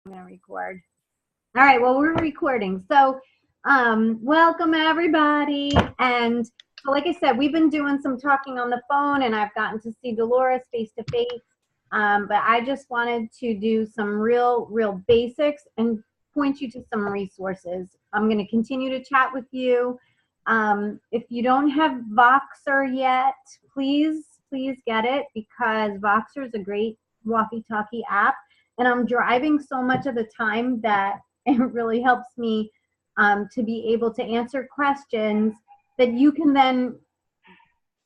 I'm gonna record. All right, well, we're recording. So, welcome everybody. And so, like I said, we've been doing some talking on the phone, and I've gotten to see Dolores face to face. But I just wanted to do some real basics and point you to some resources. I'm going to continue to chat with you. If you don't have Voxer yet, please get it, because Voxer is a great walkie-talkie app. And I'm driving so much of the time that it really helps me to be able to answer questions that you can then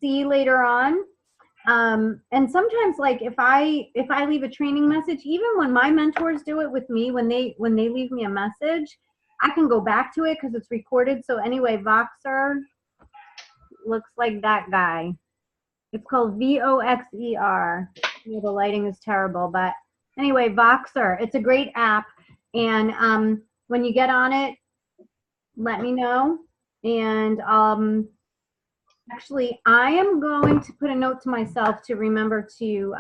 see later on. And sometimes, like if I leave a training message, even when my mentors do it with me, when they leave me a message, I can go back to it because it's recorded. So anyway, Voxer looks like that guy. It's called Voxer. Yeah, the lighting is terrible, but anyway, Voxer. It's a great app, and when you get on it, let me know. And actually, I am going to put a note to myself to remember to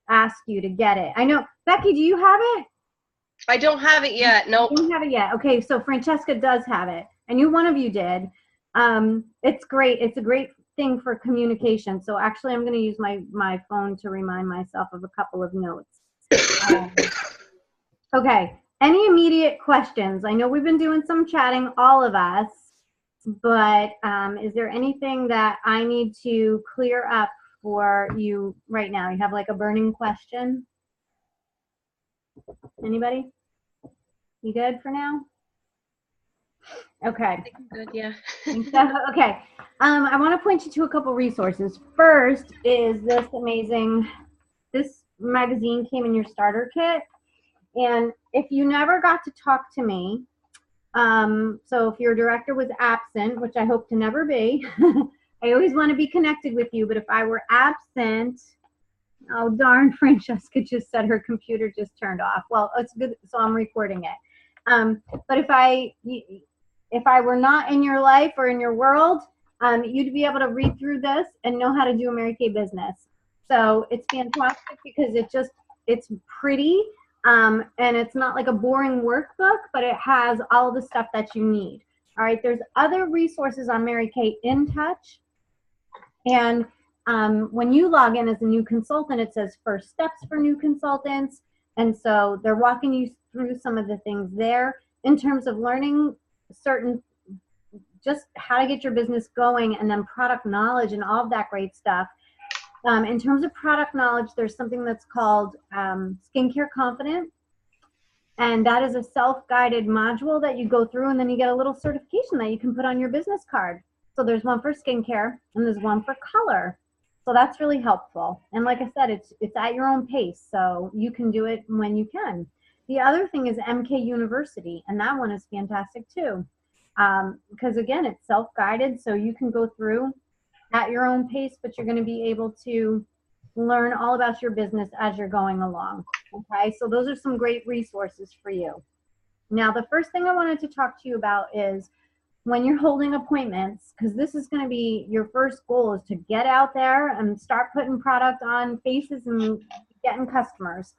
ask you to get it. I know, Becky, do you have it? I don't have it yet. Nope. You don't have it yet. Okay, so Francesca does have it. I knew one of you did. It's great. It's a great thing for communication. So actually, I'm going to use my phone to remind myself of a couple of notes. Okay. Any immediate questions? I know we've been doing some chatting, all of us, but is there anything that I need to clear up for you right now? You have like a burning question? Anybody? You good for now? Okay. I think I'm good, yeah. Okay. I want to point you to a couple resources. First is this magazine came in your starter kit. And if you never got to talk to me, so if your director was absent, which I hope to never be, I always want to be connected with you, but if I were absent, oh darn, Francesca just said her computer just turned off. Well, it's good, so I'm recording it. But if I were not in your life or in your world, you'd be able to read through this and know how to do a Mary Kay business. So it's fantastic because it's pretty. And it's not like a boring workbook, but it has all the stuff that you need. All right, there's other resources on Mary Kay InTouch. And when you log in as a new consultant, it says first steps for new consultants. And so they're walking you through some of the things there in terms of learning just how to get your business going, and then product knowledge and all of that great stuff. In terms of product knowledge, there's something that's called Skincare Confident. And that is a self-guided module that you go through, and then you get a little certification that you can put on your business card. So there's one for skincare, and there's one for color. So that's really helpful. And like I said, it's at your own pace, so you can do it when you can. The other thing is MK University, and that one is fantastic too. Because again, it's self-guided, so you can go through at your own pace, but you're going to be able to learn all about your business as you're going along. Okay, so those are some great resources for you. Now, the first thing I wanted to talk to you about is when you're holding appointments, because this is going to be your first goal, is to get out there and start putting product on faces and getting customers.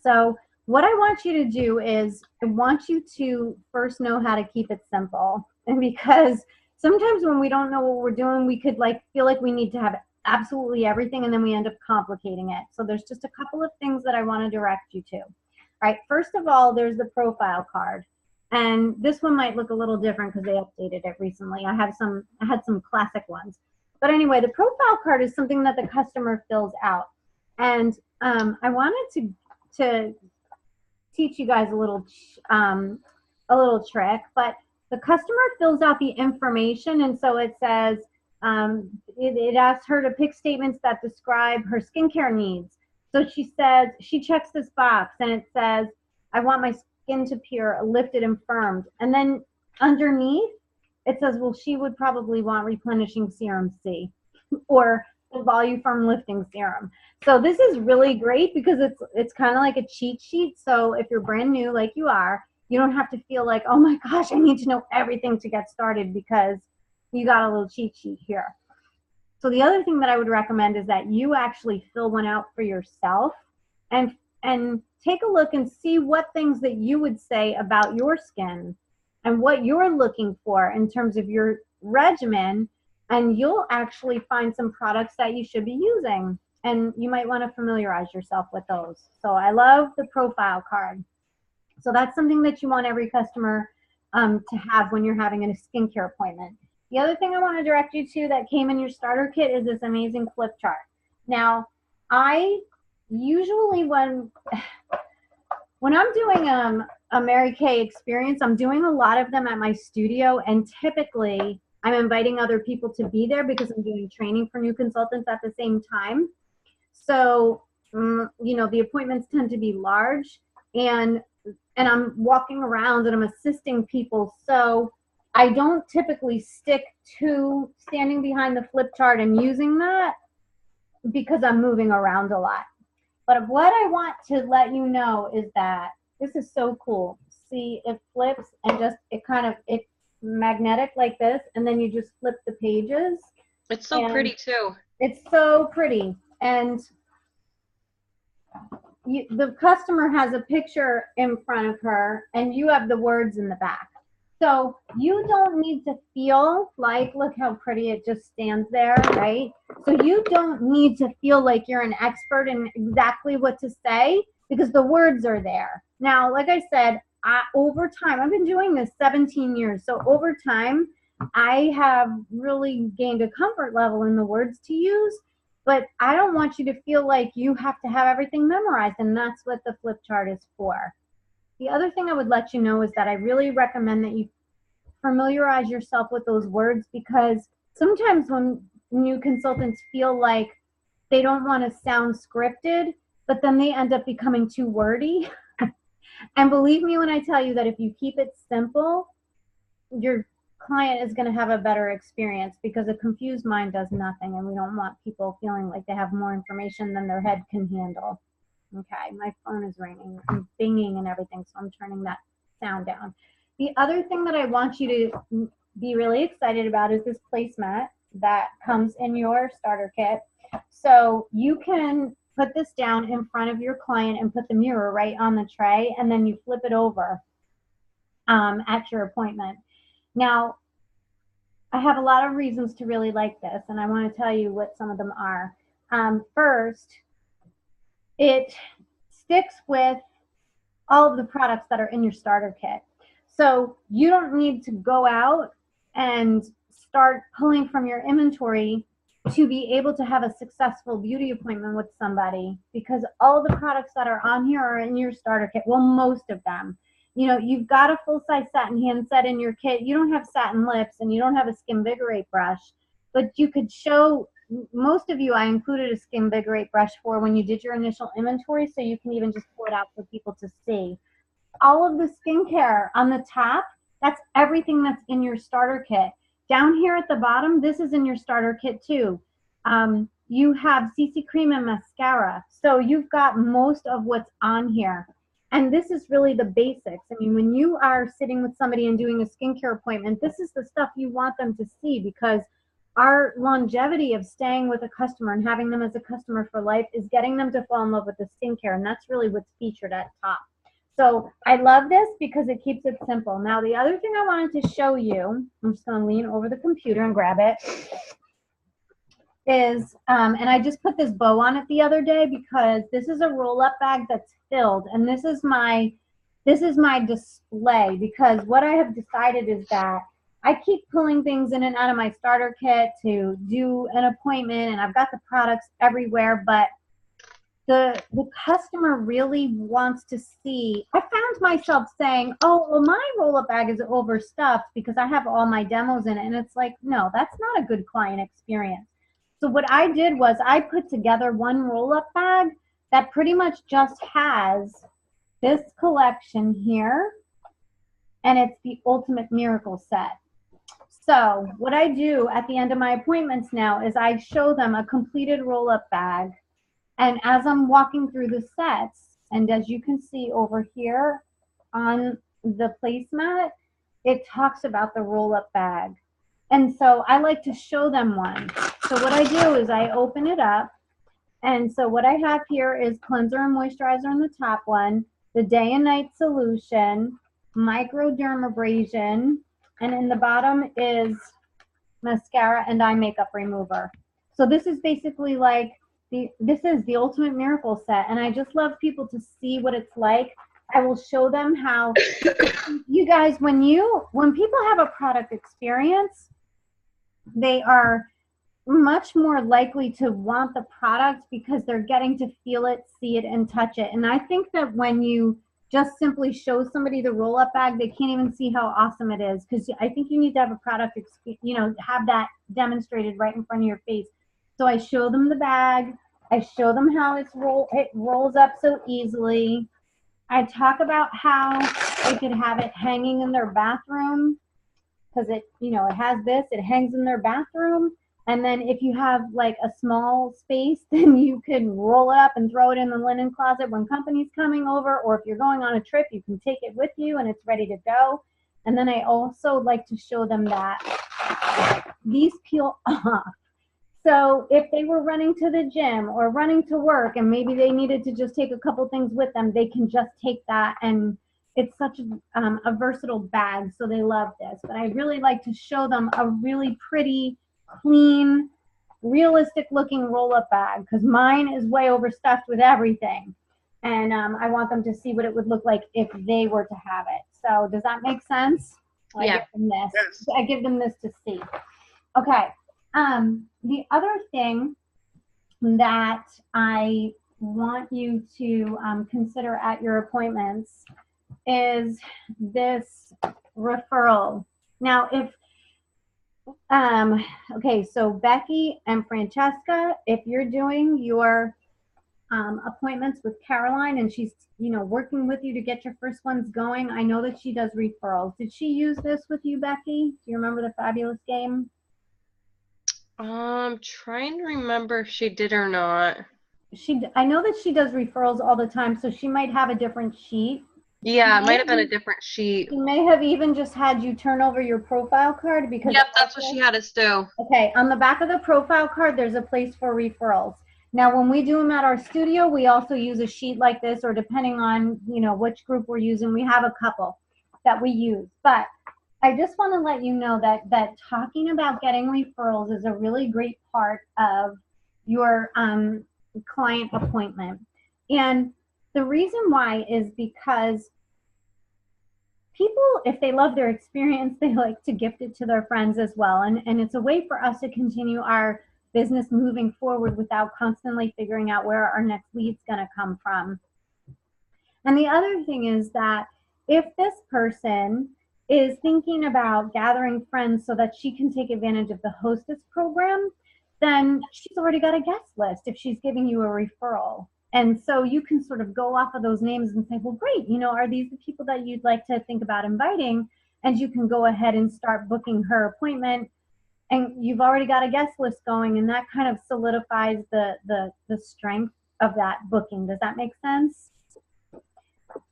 So what I want you to do is I want you to first know how to keep it simple. And because sometimes when we don't know what we're doing, we could feel like we need to have absolutely everything, and then we end up complicating it. So there's just a couple of things that I want to direct you to. All right, first of all, there's the profile card. And this one might look a little different because they updated it recently. I had some classic ones. But anyway, the profile card is something that the customer fills out. And I wanted to teach you guys a little trick, but the customer fills out the information, and so it says, it asks her to pick statements that describe her skincare needs. So she says, she checks this box, and it says, I want my skin to appear lifted and firmed. And then underneath, it says, well, she would probably want replenishing serum C or the Voluform lifting serum. So this is really great because it's kind of like a cheat sheet. So if you're brand new like you are, you don't have to feel like, oh my gosh, I need to know everything to get started, because you got a little cheat sheet here. So the other thing that I would recommend is that you actually fill one out for yourself and take a look and see what things that you would say about your skin and what you're looking for in terms of your regimen, and you'll actually find some products that you should be using. And you might want to familiarize yourself with those. So I love the profile card. So that's something that you want every customer to have when you're having a skincare appointment. The other thing I want to direct you to that came in your starter kit is this amazing flip chart. Now, I usually, when I'm doing a Mary Kay experience, I'm doing a lot of them at my studio, and typically I'm inviting other people to be there because I'm doing training for new consultants at the same time. So, you know, the appointments tend to be large, and I'm walking around and I'm assisting people. So I don't typically stick to standing behind the flip chart and using that because I'm moving around a lot. But what I want to let you know is that this is so cool. See, it flips and just, it's magnetic like this, and then you just flip the pages. It's so pretty too. It's so pretty. And the customer has a picture in front of her, and you have the words in the back. So you don't need to feel like, look how pretty it just stands there, right? So you don't need to feel like you're an expert in exactly what to say because the words are there. Now, like I said, over time, I've been doing this 17 years. So over time, I have really gained a comfort level in the words to use, but I don't want you to feel like you have to have everything memorized, and that's what the flip chart is for. The other thing I would let you know is that I really recommend that you familiarize yourself with those words, because sometimes when new consultants feel like they don't want to sound scripted, but then they end up becoming too wordy. And believe me when I tell you that if you keep it simple, your client is going to have a better experience, because a confused mind does nothing, and we don't want people feeling like they have more information than their head can handle. Okay, my phone is ringing and binging and everything, so I'm turning that sound down. The other thing that I want you to be really excited about is this placemat that comes in your starter kit. So you can put this down in front of your client and put the mirror right on the tray, and then you flip it over at your appointment. Now, I have a lot of reasons to really like this, and I want to tell you what some of them are. First, it sticks with all of the products that are in your starter kit. So you don't need to go out and start pulling from your inventory to be able to have a successful beauty appointment with somebody, because all the products that are on here are in your starter kit. Well, most of them. You know, you've got a full-size satin hand set in your kit. You don't have satin lips, and you don't have a Skinvigorate brush, but you could show, most of you I included a Skinvigorate brush for when you did your initial inventory, so you can even just pull it out for people to see. All of the skincare on the top, that's everything that's in your starter kit. Down here at the bottom, this is in your starter kit too. You have CC cream and mascara. So you've got most of what's on here. And this is really the basics. I mean, when you are sitting with somebody and doing a skincare appointment, this is the stuff you want them to see, because our longevity of staying with a customer and having them as a customer for life is getting them to fall in love with the skincare. And that's really what's featured at top. So I love this because it keeps it simple. Now, the other thing I wanted to show you, I'm just going to lean over the computer and grab it, is, and I just put this bow on it the other day because this is a roll-up bag that's filled, and this is my display, because what I have decided is that I keep pulling things in and out of my starter kit to do an appointment, and I've got the products everywhere, but the customer really wants to see. I found myself saying, oh, well, my roll-up bag is overstuffed because I have all my demos in it. And it's like, no, that's not a good client experience. So what I did was I put together one roll-up bag that pretty much just has this collection here, and it's the Ultimate Miracle Set. So what I do at the end of my appointments now is I show them a completed roll-up bag. And as I'm walking through the sets, and as you can see over here on the placemat, it talks about the roll-up bag. And so I like to show them one. So what I do is I open it up, And so what I have here is cleanser and moisturizer on the top one, the day and night solution, microdermabrasion, and in the bottom is mascara and eye makeup remover. So this is basically like this is the ultimate miracle set, and I just love people to see what it's like. I will show them how you guys, when people have a product experience, they are much more likely to want the product because they're getting to feel it, see it, and touch it. And I think that when you just simply show somebody the roll-up bag, they can't even see how awesome it is, because I think you need to have a product, have that demonstrated right in front of your face. So I show them the bag. I show them how it rolls up so easily. I talk about how they could have it hanging in their bathroom, because it has this, it hangs in their bathroom. And then if you have like a small space, then you can roll it up and throw it in the linen closet when company's coming over, or if you're going on a trip, you can take it with you and it's ready to go. And then I also like to show them that these peel off. So if they were running to the gym or running to work and maybe they needed to just take a couple things with them, they can just take that, and it's such a versatile bag, so they love this. But I really like to show them a really pretty, clean, realistic looking roll-up bag, because mine is way overstuffed with everything. And I want them to see what it would look like if they were to have it. So does that make sense? Yeah. I give them this to see. Okay. The other thing that I want you to consider at your appointments is this referral. Now, okay, so Becky and Francesca, if you're doing your appointments with Caroline and she's, working with you to get your first ones going, I know that she does referrals. Did she use this with you, Becky? Do you remember the Fabulous game? I'm trying to remember if she did or not. I know that she does referrals all the time, so she might have a different sheet. Yeah, it might have been a different sheet. She may have even just had you turn over your profile card, because yep, that's what she had us do. Okay, on the back of the profile card, there's a place for referrals. Now, when we do them at our studio, we also use a sheet like this, or depending on, which group we're using, we have a couple that we use. But I just want to let you know that talking about getting referrals is a really great part of your client appointment. And the reason why is because people, if they love their experience, they like to gift it to their friends as well. And it's a way for us to continue our business moving forward without constantly figuring out where our next lead's going to come from. And the other thing is that if this person is thinking about gathering friends so that she can take advantage of the hostess program, then she's already got a guest list if she's giving you a referral. And so you can sort of go off of those names and say, well, great, are these the people that you'd like to think about inviting? And you can go ahead and start booking her appointment. And you've already got a guest list going, and that kind of solidifies the strength of that booking. Does that make sense?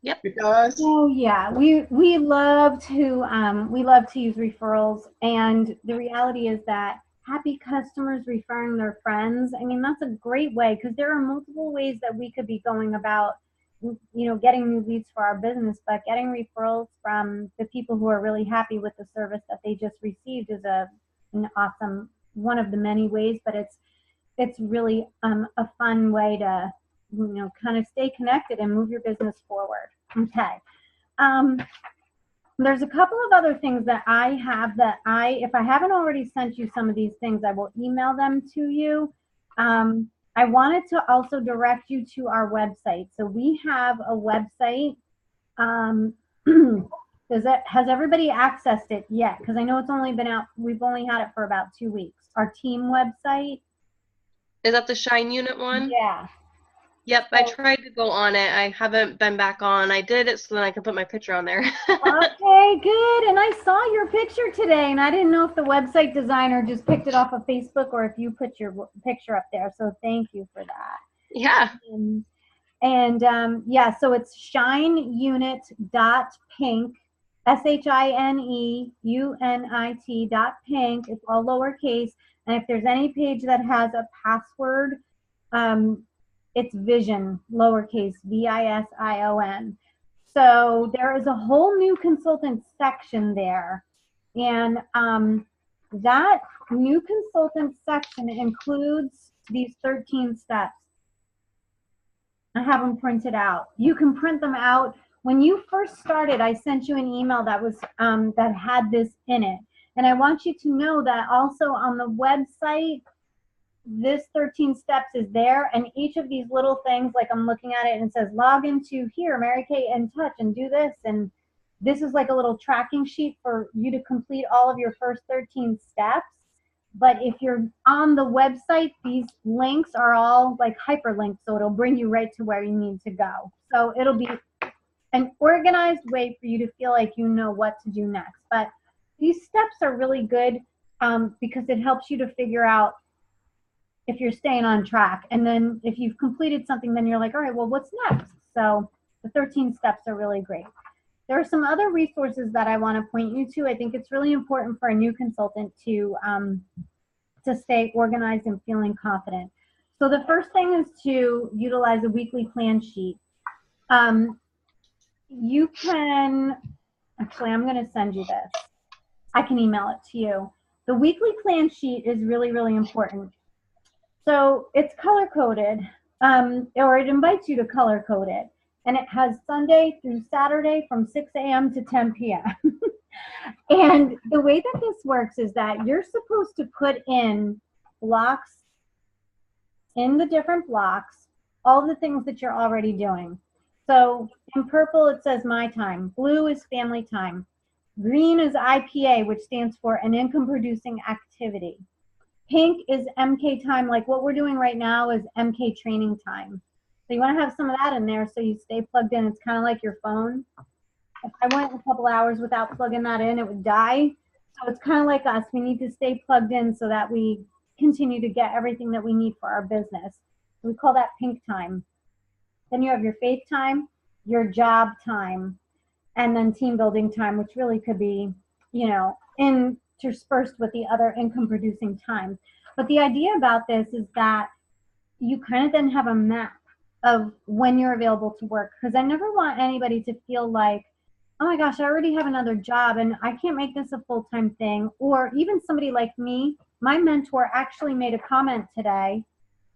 Yep, it does. Oh yeah, we love to use referrals, and the reality is that happy customers referring their friends, I mean, that's a great way, because there are multiple ways that we could be going about, getting new leads for our business, but getting referrals from the people who are really happy with the service that they just received is an awesome, one of the many ways, but it's really a fun way to kind of stay connected and move your business forward. Okay. There's a couple of other things that I have that if I haven't already sent you some of these things, I will email them to you. I wanted to also direct you to our website. So we have a website. Has everybody accessed it yet? Because I know it's only been out, we've only had it for about 2 weeks. Our team website. Is that the Shine Unit one? Yeah. Yep, I tried to go on it. I haven't been back on. I did it so then I could put my picture on there. Okay, good. And I saw your picture today, and I didn't know if the website designer just picked it off of Facebook or if you put your picture up there. So thank you for that. Yeah. Yeah, so it's shineunit.pink, SHINEUNIT.pink. It's all lowercase. And if there's any page that has a password It's Vision, lowercase VISION. So there is a whole new consultant section there. And that new consultant section includes these 13 steps. I have them printed out. You can print them out. When you first started, I sent you an email that was that had this in it. And I want you to know that also on the website, this 13 steps is there, and each of these little things, like I'm looking at it and it says log into here, Mary Kay in touch, and do this, and this is like a little tracking sheet for you to complete all of your first 13 steps. But if you're on the website, these links are all like hyperlinks, so it'll bring you right to where you need to go. So it'll be an organized way for you to feel like you know what to do next. But these steps are really good because it helps you to figure out if you're staying on track. And then if you've completed something, then you're like, all right, well, what's next? So the 13 steps are really great. There are some other resources that I want to point you to. I think it's really important for a new consultant to stay organized and feeling confident. So the first thing is to utilize a weekly plan sheet. You can, actually, I'm going to send you this. I can email it to you. The weekly plan sheet is really, really important. So it's color-coded, or it invites you to color-code it. And it has Sunday through Saturday from 6 a.m. to 10 p.m. And the way that this works is that you're supposed to put in blocks, in the different blocks, all the things that you're already doing. So in purple, it says my time. Blue is family time. Green is IPA, which stands for an income-producing activity. Pink is MK time, like what we're doing right now is MK training time. So you want to have some of that in there so you stay plugged in. It's kind of like your phone. If I went a couple hours without plugging that in, it would die. So it's kind of like us. We need to stay plugged in so that we continue to get everything that we need for our business. We call that pink time. Then you have your faith time, your job time, and then team building time, which really could be, you know, interspersed with the other income producing times. But the idea about this is that you kind of then have a map of when you're available to work, because I never want anybody to feel like, oh my gosh, I already have another job and I can't make this a full-time thing. Or even somebody like me, my mentor actually made a comment today,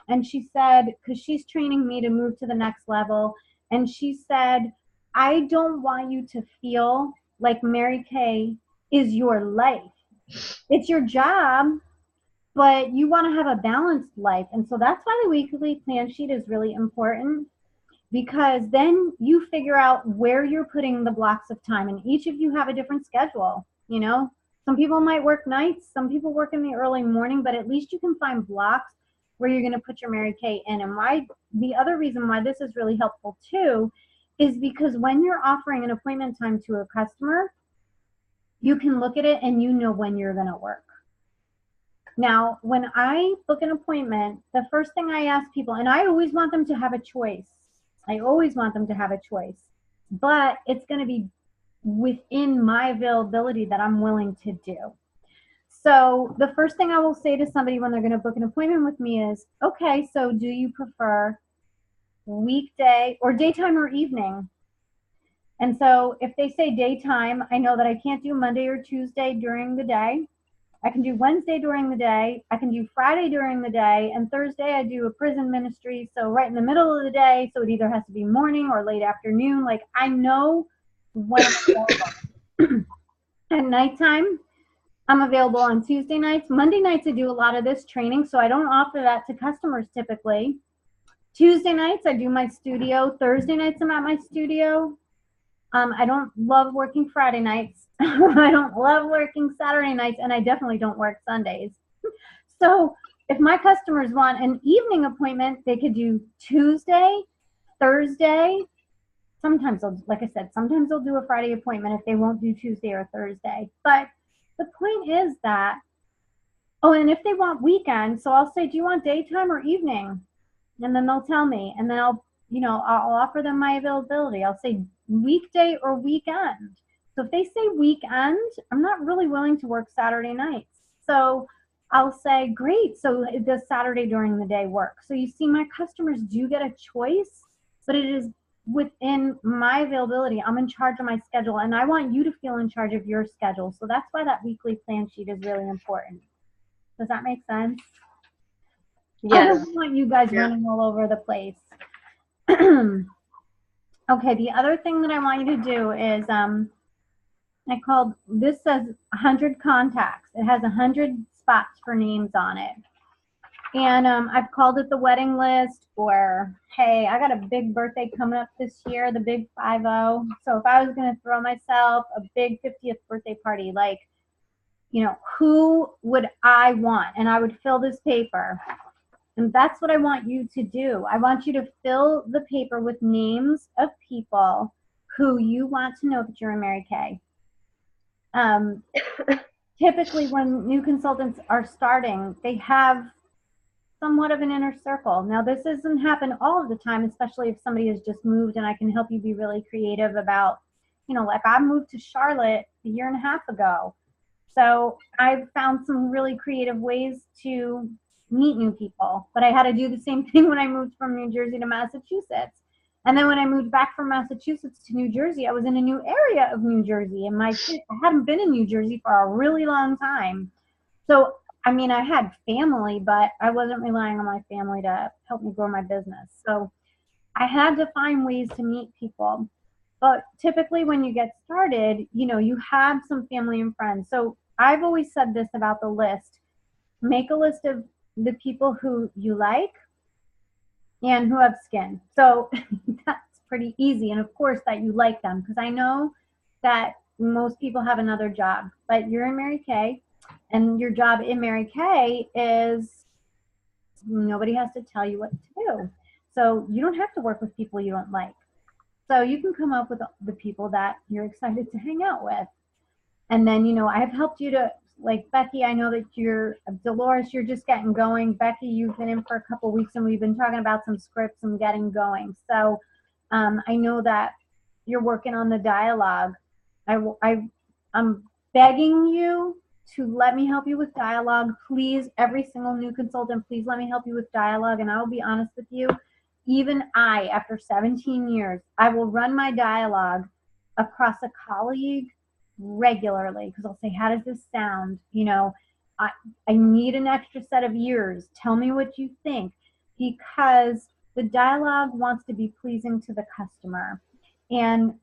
and she said, because she's training me to move to the next level, and she said, I don't want you to feel like Mary Kay is your life. It's your job, but you want to have a balanced life. And so that's why the weekly plan sheet is really important, because then you figure out where you're putting the blocks of time, and each of you have a different schedule. You know, some people might work nights, some people work in the early morning, but at least you can find blocks where you're going to put your Mary Kay in. And why, the other reason why this is really helpful too, is because when you're offering an appointment time to a customer, you can look at it and you know when you're going to work. Now, when I book an appointment, the first thing I ask people, and I always want them to have a choice. I always want them to have a choice, but it's going to be within my availability that I'm willing to do. So the first thing I will say to somebody when they're going to book an appointment with me is, okay, so do you prefer weekday or daytime or evening? And so if they say daytime, I know that I can't do Monday or Tuesday during the day. I can do Wednesday during the day. I can do Friday during the day. And Thursday I do a prison ministry. So right in the middle of the day. So it either has to be morning or late afternoon. Like I know when I'm available. At nighttime, I'm available on Tuesday nights. Monday nights, I do a lot of this training, so I don't offer that to customers typically. Tuesday nights, I do my studio. Thursday nights, I'm at my studio. I don't love working Friday nights. I don't love working Saturday nights, and I definitely don't work Sundays. So if my customers want an evening appointment, they could do Tuesday, Thursday. Sometimes, like I said, sometimes they'll do a Friday appointment if they won't do Tuesday or Thursday. But the point is that, oh, and if they want weekend, so I'll say, do you want daytime or evening? And then they'll tell me, and then I'll offer them my availability. I'll say weekday or weekend. So if they say weekend, I'm not really willing to work Saturday nights. So I'll say, great, so does Saturday during the day work? So you see, my customers do get a choice, but it is within my availability. I'm in charge of my schedule, and I want you to feel in charge of your schedule. So that's why that weekly plan sheet is really important. Does that make sense? I Yes. don't want you guys running all over the place. Okay, the other thing that I want you to do is, this says 100 contacts. It has 100 spots for names on it. And I've called it the wedding list, or, hey, I got a big birthday coming up this year, the big 50. So if I was going to throw myself a big 50th birthday party, like, you know, who would I want? And I would fill this paper. And that's what I want you to do. I want you to fill the paper with names of people who you want to know that you're in Mary Kay. Typically, when new consultants are starting, they have somewhat of an inner circle. Now, this doesn't happen all of the time, especially if somebody has just moved, and I can help you be really creative about, you know, like I moved to Charlotte a year and a half ago. So I've found some really creative ways to meet new people, but I had to do the same thing when I moved from New Jersey to Massachusetts. And then when I moved back from Massachusetts to New Jersey, I was in a new area of New Jersey, and I hadn't been in New Jersey for a really long time. So, I mean, I had family, but I wasn't relying on my family to help me grow my business. So I had to find ways to meet people. But typically when you get started, you know, you have some family and friends. So I've always said this about the list. Make a list of the people who you like and who have skin. So that's pretty easy. And of course that you like them, because I know that most people have another job, but you're in Mary Kay, and your job in Mary Kay is nobody has to tell you what to do. So you don't have to work with people you don't like. So you can come up with the people that you're excited to hang out with. And then, you know, I've helped you to, like Becky, I know that Dolores, you're just getting going. Becky, you've been in for a couple of weeks, and we've been talking about some scripts and getting going. So I know that you're working on the dialogue. I'm begging you to let me help you with dialogue. Please, every single new consultant, please let me help you with dialogue. And I will be honest with you, even I, after 17 years, I will run my dialogue across a colleague regularly, because I'll say, how does this sound? You know, I need an extra set of ears. Tell me what you think, because the dialogue wants to be pleasing to the customer. And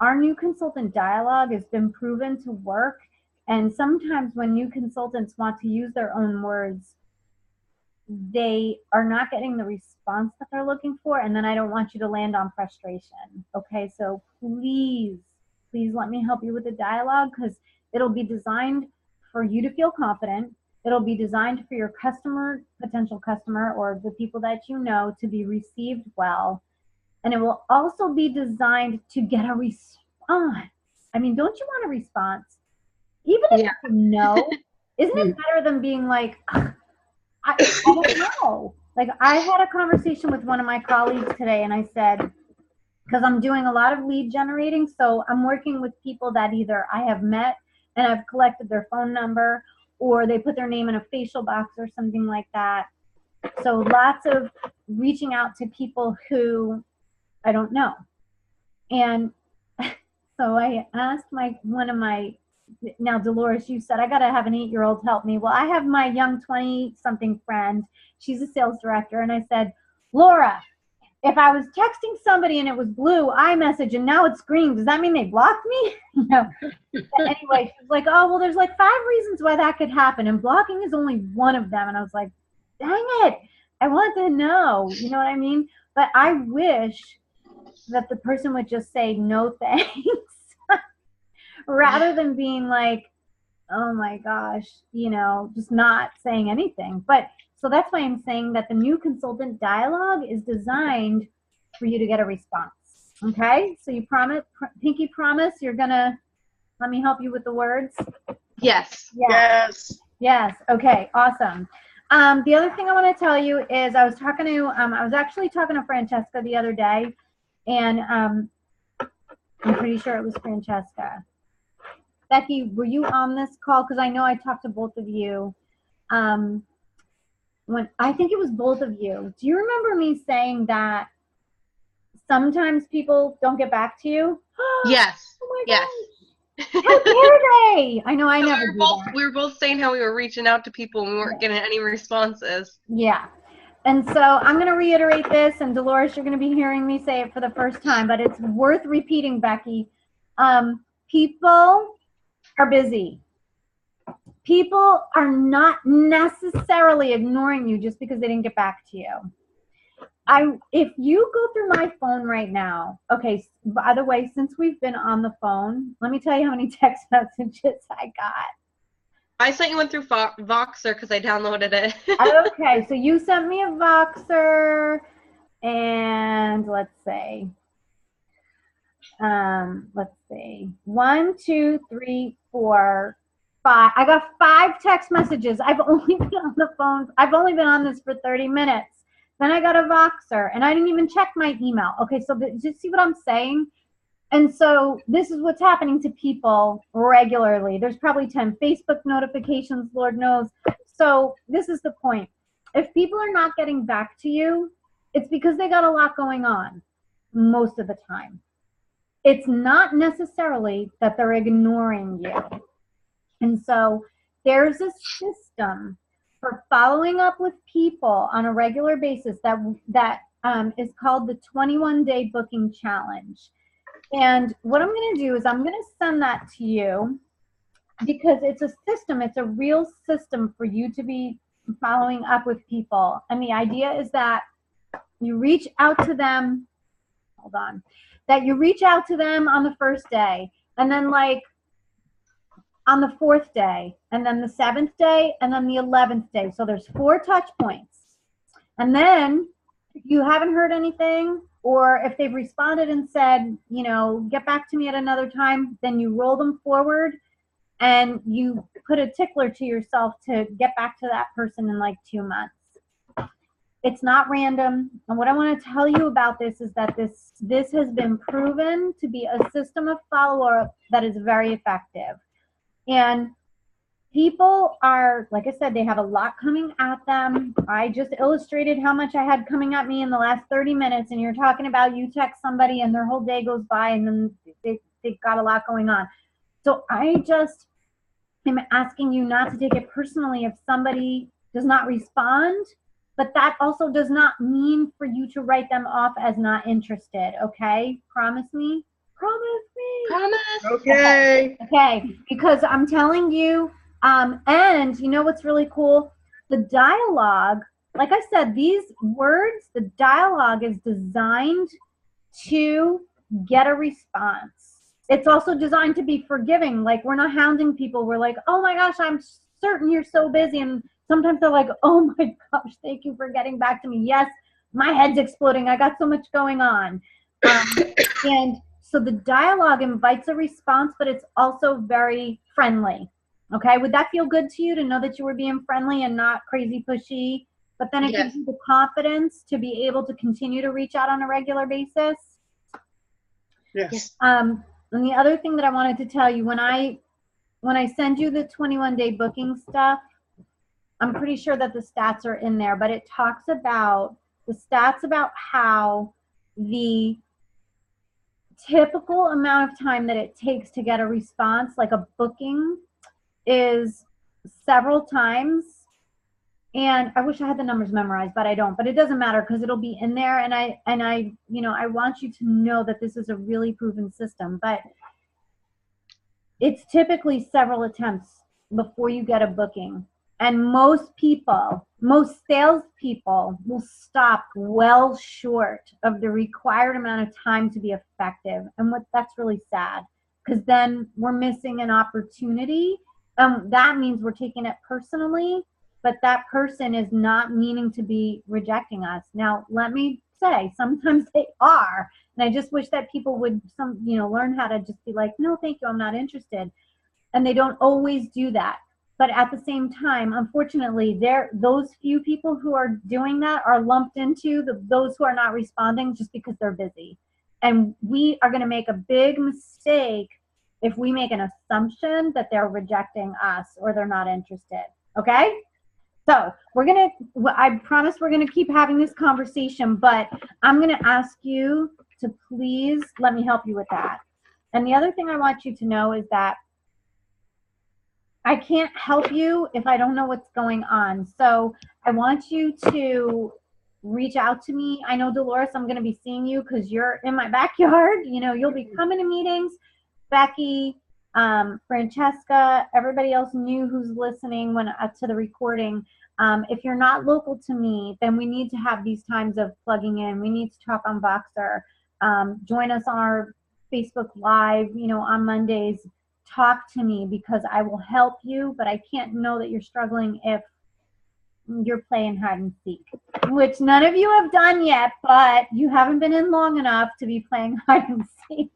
our new consultant dialogue has been proven to work. And sometimes when new consultants want to use their own words, they are not getting the response that they're looking for. And then I don't want you to land on frustration. Okay, so please let me help you with the dialogue, because it'll be designed for you to feel confident. It'll be designed for your customer, potential customer, or the people that you know to be received well. And it will also be designed to get a response. I mean, don't you want a response? Even if it's a no, isn't it better than being like, I don't know. Like, I had a conversation with one of my colleagues today, and I said, because I'm doing a lot of lead generating, so I'm working with people that either I have met and I've collected their phone number, or they put their name in a facial box or something like that. So lots of reaching out to people who I don't know. And so I asked now Dolores, you said I got to have an 8-year-old help me. Well, I have my young 20-something friend. She's a sales director. And I said, Laura, if I was texting somebody and it was blue iMessage and now it's green, does that mean they blocked me? No. Anyway, she's like, oh, well, there's like 5 reasons why that could happen, and blocking is only one of them. And I was like, dang it, I want to know, you know what I mean? But I wish that the person would just say no thanks rather than being like, oh my gosh, you know, just not saying anything. But so that's why I'm saying that the new consultant dialogue is designed for you to get a response. Okay, so you promise, Pinky, promise you're gonna let me help you with the words? Yes. Yes. Okay, awesome. The other thing I want to tell you is I was actually talking to Francesca the other day, and I'm pretty sure it was Francesca. Becky, were you on this call? Because I know I talked to both of you. when I think it was both of you. Do you remember me saying that sometimes people don't get back to you? Yes. Oh my Yes. gosh. How dare they? I know I So never do that. we were both saying how we were reaching out to people and we weren't getting any responses. Yeah. And so I'm going to reiterate this, and Dolores, you're going to be hearing me say it for the first time, but it's worth repeating, Becky. People are busy. People are not necessarily ignoring you just because they didn't get back to you. If you go through my phone right now, okay, by the way, since we've been on the phone, let me tell you how many text messages I got. I sent you one through Voxer because I downloaded it. Okay, so you sent me a Voxer, and let's see. 1, 2, 3, 4, 5. I got 5 text messages. I've only been on the phone. I've only been on this for 30 minutes. Then I got a Voxer, and I didn't even check my email. Okay, so just see what I'm saying? And so this is what's happening to people regularly. There's probably 10 Facebook notifications, Lord knows. So this is the point. If people are not getting back to you, it's because they got a lot going on most of the time. It's not necessarily that they're ignoring you. And so there's a system for following up with people on a regular basis that is called the 21-day booking challenge. And what I'm going to do is I'm going to send that to you because it's a system. It's a real system for you to be following up with people. And the idea is that you reach out to them. Hold on. That you reach out to them on the first day, and then like on the 4th day, and then the 7th day, and then the 11th day. So there's 4 touch points. And then if you haven't heard anything, or if they've responded and said, you know, get back to me at another time, then you roll them forward and you put a tickler to yourself to get back to that person in like 2 months. It's not random. And what I want to tell you about this is that this has been proven to be a system of follow-up that is very effective. And people are, like I said, they have a lot coming at them. I just illustrated how much I had coming at me in the last 30 minutes, and you're talking about you text somebody and their whole day goes by and then they've got a lot going on. So I just am asking you not to take it personally if somebody does not respond, but that also does not mean for you to write them off as not interested, okay? Promise me? Promise me. Promise. Okay. Okay, because I'm telling you, and you know what's really cool? The dialogue, like I said, these words, the dialogue is designed to get a response. It's also designed to be forgiving. Like, we're not hounding people. We're like, oh my gosh, I'm certain you're so busy. And sometimes they're like, oh my gosh, thank you for getting back to me. Yes, my head's exploding. I got so much going on. And so the dialogue invites a response, but it's also very friendly. Okay, would that feel good to you to know that you were being friendly and not crazy pushy? But then it Yes. gives you the confidence to be able to continue to reach out on a regular basis. Yes. And the other thing that I wanted to tell you, when I send you the 21-day booking stuff, I'm pretty sure that the stats are in there, but it talks about the stats about how the typical amount of time that it takes to get a response, like a booking, is several times. And I wish I had the numbers memorized, but I don't. But it doesn't matter because it'll be in there. And I, you know, I want you to know that this is a really proven system. But it's typically several attempts before you get a booking. And most people, most salespeople will stop well short of the required amount of time to be effective. And that's really sad, because then we're missing an opportunity. That means we're taking it personally, but that person is not meaning to be rejecting us. Now, let me say, sometimes they are. And I just wish that people would learn how to just be like, no, thank you, I'm not interested. And they don't always do that. But at the same time, unfortunately, those few people who are doing that are lumped into those who are not responding just because they're busy. And we are going to make a big mistake if we make an assumption that they're rejecting us or they're not interested. Okay? So I promise we're gonna keep having this conversation, but I'm gonna ask you to please let me help you with that. And the other thing I want you to know is that I can't help you if I don't know what's going on. So I want you to reach out to me. I know, Dolores, I'm going to be seeing you because you're in my backyard. You know, you'll be coming to meetings. Becky, Francesca, everybody else new who's listening to the recording. If you're not local to me, then we need to have these times of plugging in. We need to talk on Voxer. Join us on our Facebook Live, you know, on Mondays. Talk to me because I will help you, but I can't know that you're struggling if you're playing hide and seek, which none of you have done yet, but you haven't been in long enough to be playing hide and seek.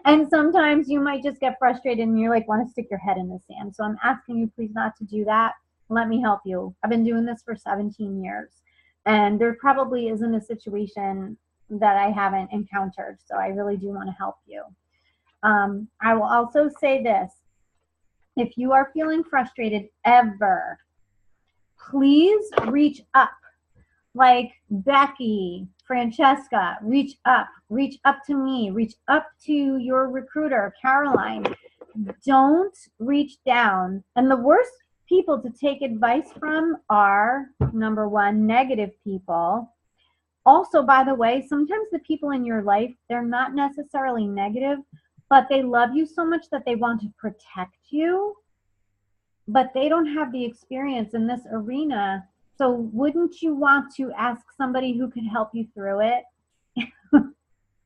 And sometimes you might just get frustrated and you're like, want to stick your head in the sand. So I'm asking you please not to do that. Let me help you. I've been doing this for 17 years and there probably isn't a situation that I haven't encountered. So I really do want to help you. I will also say this. If you are feeling frustrated ever, please reach up. Like Becky, Francesca, reach up to me, reach up to your recruiter, Caroline. Don't reach down. And the worst people to take advice from are, number one, negative people. Also, by the way, sometimes the people in your life, they're not necessarily negative, but they love you so much that they want to protect you, but they don't have the experience in this arena. So wouldn't you want to ask somebody who could help you through it?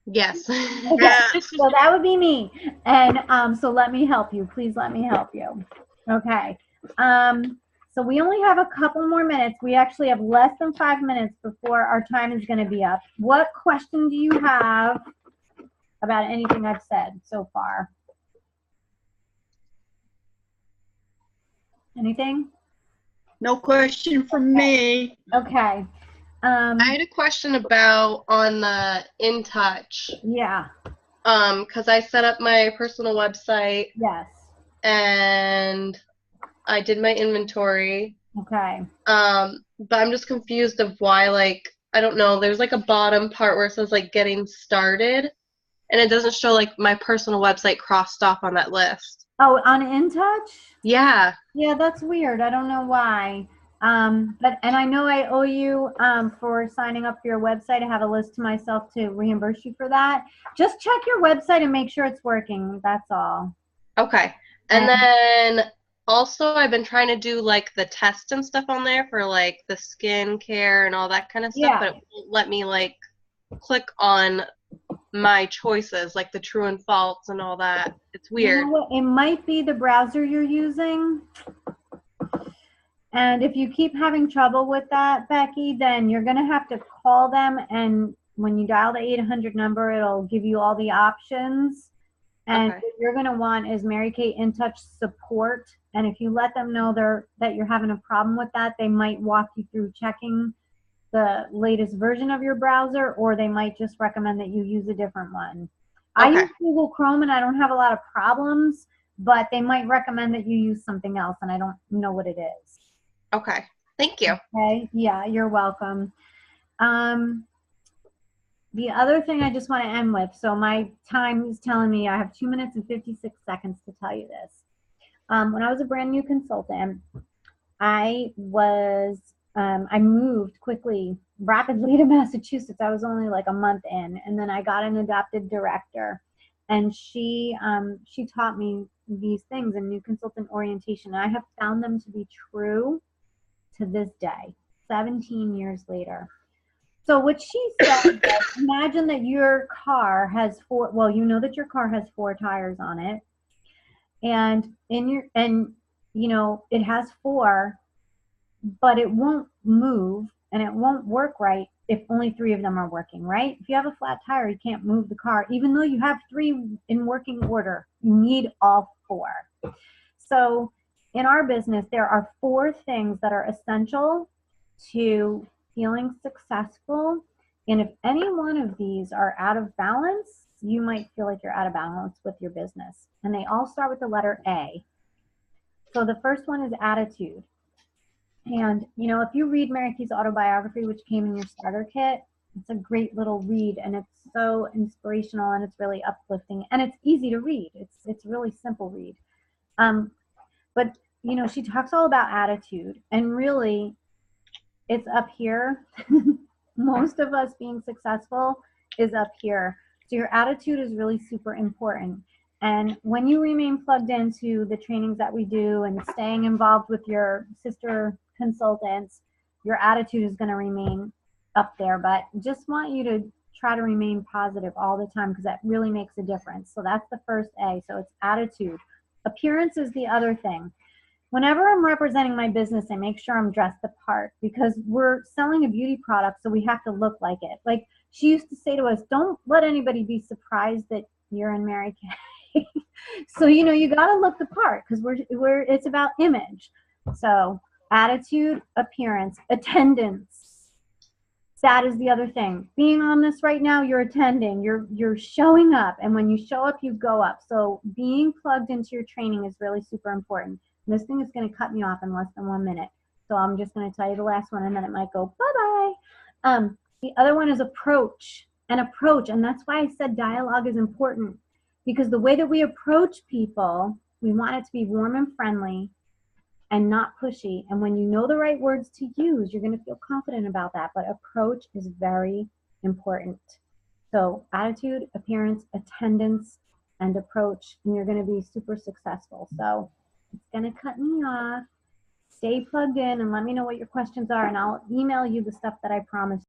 Yes. Okay. So that would be me. And so let me help you. Please let me help you. Okay. So we only have a couple more minutes. We actually have less than 5 minutes before our time is going to be up. What question do you have about anything I've said so far? Anything? No question from me. Okay. I had a question about on the InTouch. Yeah. Because I set up my personal website. Yes. And I did my inventory. Okay. But I'm just confused of why, like, I don't know, there's like a bottom part where it says like getting started and it doesn't show like my personal website crossed off on that list. Oh, on InTouch? Yeah. Yeah, that's weird. I don't know why. And I know I owe you for signing up for your website. I have a list to myself to reimburse you for that. Just check your website and make sure it's working. That's all. Okay. And then also I've been trying to do like the tests and stuff on there for like the skin care and all that kind of stuff, Yeah. but it won't let me like click on my choices, like the true and false and all that. It's weird. You know what? It might be the browser you're using. And if you keep having trouble with that, Becky, then you're going to have to call them. And when you dial the 800 number, it'll give you all the options. And Okay. what you're going to want is Mary Kay InTouch support. And if you let them know that you're having a problem with that, they might walk you through checking the latest version of your browser, or they might just recommend that you use a different one. I Okay. use Google Chrome and I don't have a lot of problems, but they might recommend that you use something else and I don't know what it is. Okay. Thank you. Okay. Yeah, you're welcome. The other thing I just want to end with, so my time is telling me I have 2 minutes and 56 seconds to tell you this. When I was a brand new consultant, I moved rapidly to Massachusetts. I was only like a month in, and then I got an adopted director, and she taught me these things in new consultant orientation, and I have found them to be true to this day, 17 years later. So what she said was, imagine that your car has that your car has 4 tires on it, and it has 4, but it won't move and it won't work right if only 3 of them are working, right? If you have a flat tire, you can't move the car, even though you have 3 in working order. You need all 4. So in our business, there are 4 things that are essential to feeling successful. And if any one of these are out of balance, you might feel like you're out of balance with your business. And they all start with the letter A. So the first one is attitude. And, you know, if you read Mary Kay's autobiography, which came in your starter kit, it's a great little read, and it's so inspirational, and it's really uplifting, and it's easy to read. It's a really simple read. But, you know, she talks all about attitude, and really it's up here. Most of us being successful is up here. So your attitude is really super important. And when you remain plugged into the trainings that we do and staying involved with your sister consultants, your attitude is going to remain up there. But just want you to try to remain positive all the time, because that really makes a difference. So that's the first A. So it's attitude. Appearance is the other thing. Whenever I'm representing my business, I make sure I'm dressed the part, because we're selling a beauty product, so we have to look like it. Like she used to say to us, don't let anybody be surprised that you're in Mary Kay. So, you know, you got to look the part, because it's about image. So attitude, appearance, attendance. That is the other thing. Being on this right now, you're attending, you're showing up, and when you show up, you go up. So being plugged into your training is really super important. This thing is going to cut me off in less than 1 minute. So I'm just going to tell you the last one, and then it might go bye-bye. The other one is approach. And that's why I said dialogue is important, because the way that we approach people, we want it to be warm and friendly and not pushy. And when you know the right words to use, you're going to feel confident about that. But approach is very important. So attitude, appearance, attendance, and approach, and you're going to be super successful. So it's going to cut me off. Stay plugged in and let me know what your questions are, and I'll email you the stuff that I promised